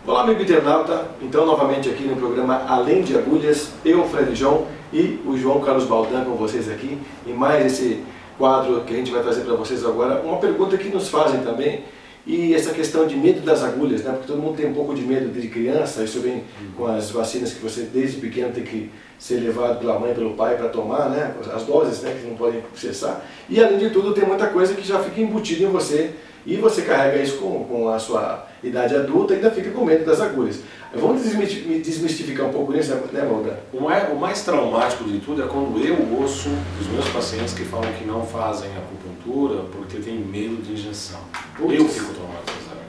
Olá, amigo internauta. Então, novamente aqui no programa Além de Agulhas, eu, Fred João e o João Carlos Baldan com vocês aqui em mais esse quadro que a gente vai trazer para vocês agora. Uma pergunta que nos fazem também, e essa questão de medo das agulhas, né? Porque todo mundo tem um pouco de medo desde criança, isso vem com as vacinas que você desde pequeno tem que ser levado pela mãe, pelo pai para tomar, né? As doses, né? Que não podem cessar. E além de tudo tem muita coisa que já fica embutida em você e você carrega isso com a sua idade adulta e ainda fica com medo das agulhas. Vamos desmistificar um pouco isso, né, Baldan? O mais traumático de tudo é quando eu ouço os meus pacientes que falam que não fazem acupuntura porque tem medo de injeção. Eu fico traumatizado.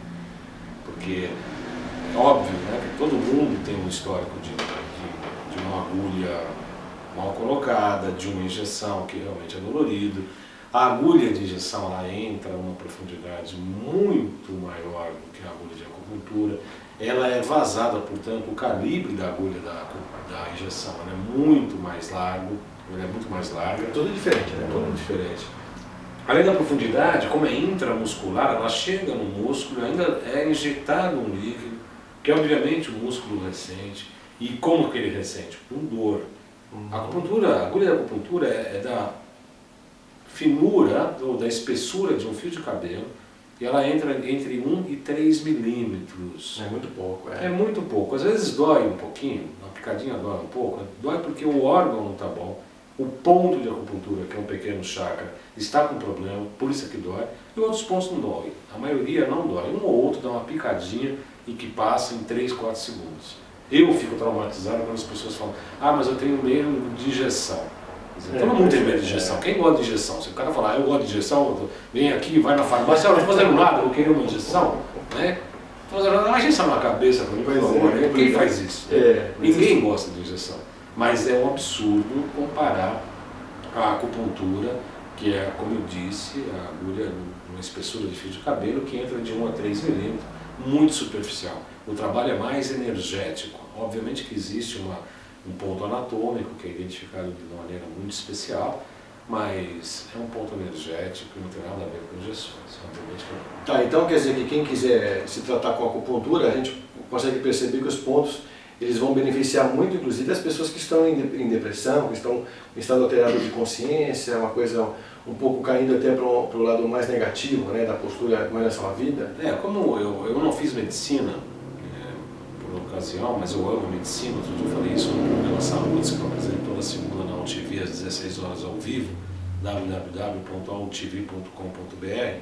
Porque é óbvio, né, que todo mundo tem um histórico de uma agulha mal colocada, de uma injeção que realmente é dolorido. A agulha de injeção ela entra numa profundidade muito maior do que a agulha de acupuntura. Ela é vazada, portanto, o calibre da agulha da injeção ela é muito mais largo, ela é muito mais larga. Tudo diferente, né? Tudo diferente. Além da profundidade, como é intramuscular, ela chega no músculo, ainda é injetado um líquido, que é obviamente um músculo recente. E como que ele recente? Com dor. A agulha de acupuntura é da finura ou da espessura de um fio de cabelo e ela entra entre 1 e 3 milímetros. É muito pouco. É muito pouco. Às vezes dói um pouquinho, uma picadinha dói um pouco. Dói porque o órgão não está bom. O ponto de acupuntura, que é um pequeno chakra, está com problema, por isso é que dói. E outros pontos não dói. A maioria não dói. Um ou outro dá uma picadinha e que passa em 3, 4 segundos. Eu fico traumatizado quando as pessoas falam: ah, mas eu tenho medo de injeção. Todo mundo tem medo de injeção. Quem gosta de injeção? Se o cara falar, eu gosto de injeção, vem aqui, vai na farmácia, eu não estou fazendo nada, eu queria uma injeção, né? Não estou fazendo nada, imagina isso na cabeça, por favor, né? Quem faz isso? Ninguém gosta de injeção. Mas é um absurdo comparar a acupuntura, que é, como eu disse, a agulha numa espessura de fio de cabelo que entra de 1 a 3 milímetros, muito superficial. O trabalho é mais energético. Obviamente que existe um ponto anatômico que é identificado de uma maneira muito especial, mas é um ponto energético e não tem nada a ver com injeções, obviamente que não. Tá, então quer dizer que quem quiser se tratar com acupuntura, a gente consegue perceber que os pontos eles vão beneficiar muito, inclusive, as pessoas que estão em depressão, que estão em estado alterado de consciência, uma coisa um pouco caindo até para o lado mais negativo, né, da postura com relação à vida. Como eu não fiz medicina, ocasião, mas eu amo medicina. Outro dia eu falei isso no programa Saúde, que eu apresento toda segunda na UTV às 16 horas ao vivo, www.altv.com.br.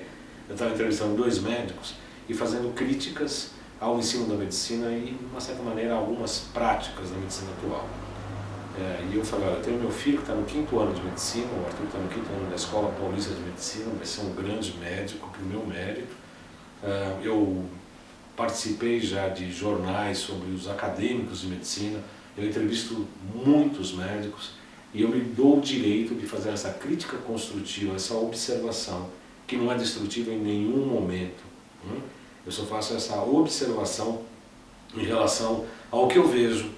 Eu estava entrevistando 2 médicos e fazendo críticas ao ensino da medicina e, de uma certa maneira, algumas práticas da medicina atual. E eu falei: olha, eu tenho meu filho que está no 5º ano de medicina, o Arthur está no 5º ano da Escola Paulista de Medicina, vai ser um grande médico, por meu mérito. Eu participei já de jornais sobre os acadêmicos de medicina, eu entrevisto muitos médicos e eu me dou o direito de fazer essa crítica construtiva, essa observação, que não é destrutiva em nenhum momento. Eu só faço essa observação em relação ao que eu vejo,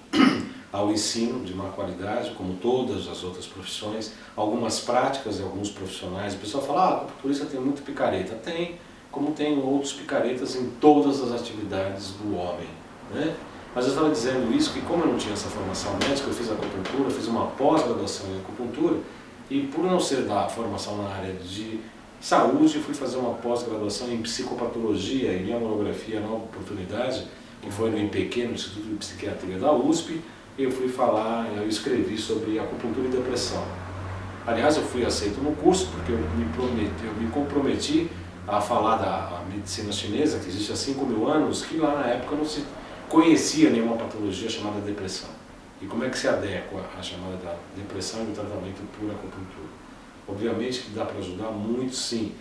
ao ensino de má qualidade, como todas as outras profissões, algumas práticas de alguns profissionais. O pessoal fala: ah, a acupunturista tem muito picareta. Tem, como tem outros picaretas em todas as atividades do homem, né? Mas eu estava dizendo isso, que como eu não tinha essa formação médica, eu fiz acupuntura, fiz uma pós-graduação em acupuntura, e por não ser da formação na área de saúde, fui fazer uma pós-graduação em psicopatologia e neurografia na oportunidade, que foi no IPQ, no Instituto de Psiquiatria da USP, e eu escrevi sobre acupuntura e depressão. Aliás, eu fui aceito no curso porque eu me comprometi a falar da medicina chinesa, que existe há 5.000 anos, que lá na época não se conhecia nenhuma patologia chamada depressão. E como é que se adequa à chamada da depressão e o tratamento por acupuntura? Obviamente que dá para ajudar muito, sim.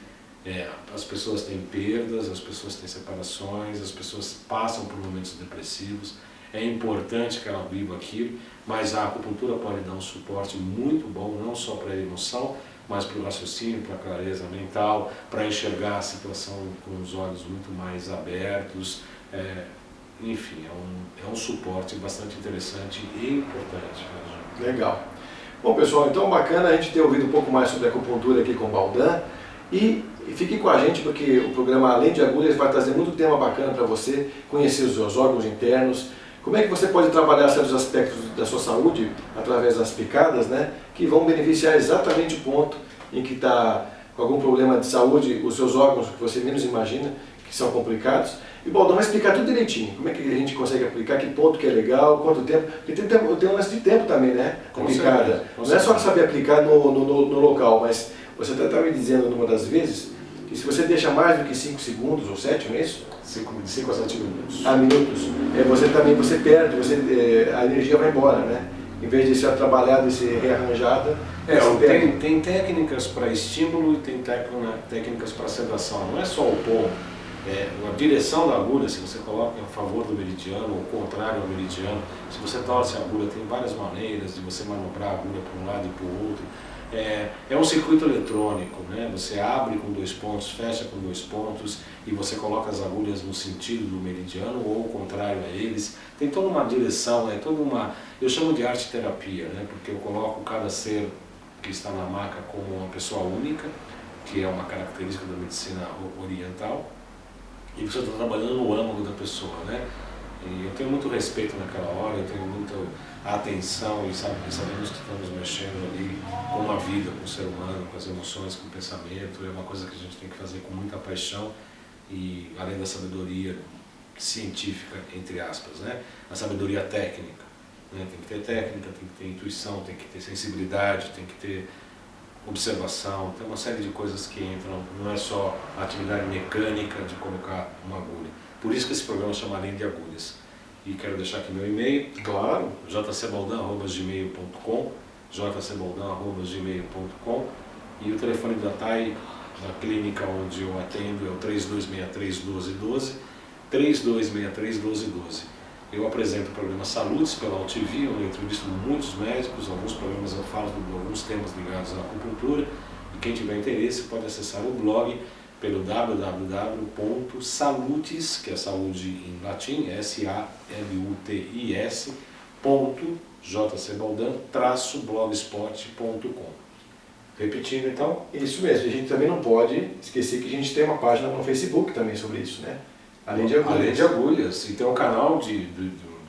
As pessoas têm perdas, as pessoas têm separações, as pessoas passam por momentos depressivos. É importante que ela viva aquilo, mas a acupuntura pode dar um suporte muito bom, não só para a emoção, mas para o raciocínio, para a clareza mental, para enxergar a situação com os olhos muito mais abertos. Enfim, é um suporte bastante interessante e importante. Legal. Bom, pessoal, então bacana a gente ter ouvido um pouco mais sobre acupuntura aqui com o Baldan. E E fique com a gente, porque o programa Além de Agulhas vai trazer muito tema bacana para você, conhecer os seus órgãos internos, como é que você pode trabalhar certos aspectos da sua saúde através das picadas, né, que vão beneficiar exatamente o ponto em que está com algum problema de saúde, os seus órgãos que você menos imagina, que são complicados. E o Baldão vai explicar tudo direitinho, como é que a gente consegue aplicar, que ponto que é legal, quanto tempo, porque tem um lance de tempo também, né, com picada. Não é só saber aplicar no local, mas você até estava me dizendo numa das vezes, que se você deixa mais do que 5 segundos ou 7, não é isso? 5 a 7 minutos. Você perde, a energia vai embora, né? Em vez de ser trabalhada e ser rearranjada, tem técnicas para estímulo e tem técnicas para sedação. Não é só o ponto, a direção da agulha, se você coloca a favor do meridiano ou contrário ao meridiano, se você torce a agulha, tem várias maneiras de você manobrar a agulha para um lado e para o outro. É um circuito eletrônico, né? Você abre com 2 pontos, fecha com 2 pontos e você coloca as agulhas no sentido do meridiano ou ao contrário a eles. Tem toda uma direção, eu chamo de arte terapia, né? Porque eu coloco cada ser que está na maca como uma pessoa única, que é uma característica da medicina oriental, e você está trabalhando no âmago da pessoa, né? E eu tenho muito respeito naquela hora, eu tenho muita atenção e sabemos que estamos mexendo ali com a vida, com o ser humano, com as emoções, com o pensamento. É uma coisa que a gente tem que fazer com muita paixão e além da sabedoria científica, entre aspas, né? A sabedoria técnica, né? Tem que ter técnica, tem que ter intuição, tem que ter sensibilidade, tem que ter observação, tem uma série de coisas que entram, não é só a atividade mecânica de colocar uma agulha. Por isso que esse programa chama Além de Agulhas. E quero deixar aqui meu e-mail, claro, jcbaldão@gmail.com, jcbaldão@gmail.com, e o telefone da TAI, da clínica onde eu atendo, é o 3263-1212, 3263-1212. Eu apresento o programa Saludes pela UTV, onde eu entrevisto muitos médicos, alguns programas eu falo de alguns temas ligados à acupuntura, e quem tiver interesse pode acessar o blog pelo www.salutis, que é saúde em latim, SALUTIS, jcbaldan-blogspot.com. Repetindo então? Isso mesmo, a gente também não pode esquecer que a gente tem uma página no Facebook também sobre isso, né? Além de Agulhas. E tem um canal do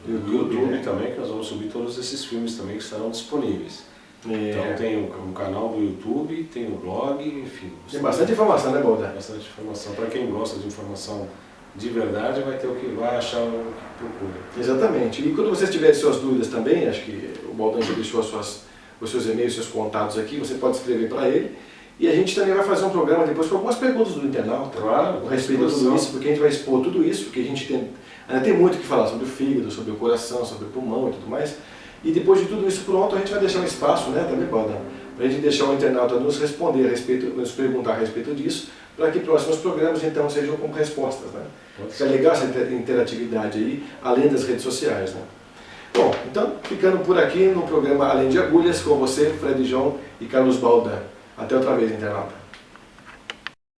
YouTube, né? Também, que nós vamos subir todos esses filmes também que estarão disponíveis. Então tem um canal do YouTube, tem o blog, enfim. Tem bastante informação, né, Baldão? Bastante informação. Para quem gosta de informação de verdade, vai achar o que procura. Exatamente. E quando vocês tiverem suas dúvidas também, acho que o Baldão já deixou os seus e-mails, seus contatos aqui, você pode escrever para ele. E a gente também vai fazer um programa depois com algumas perguntas do internauta, claro, a respeito de tudo isso, porque a gente vai expor tudo isso, porque a gente ainda tem muito o que falar sobre o fígado, sobre o coração, sobre o pulmão e tudo mais. E depois de tudo isso pronto, a gente vai deixar um espaço, né, também, Baldão, para a gente deixar o internauta nos responder nos perguntar a respeito disso, para que próximos programas então sejam com respostas, né? Fica legal essa interatividade aí, além das redes sociais, né? Bom, então, ficando por aqui no programa Além de Agulhas, com você, Fred João e Carlos Baldão. Até outra vez, internauta.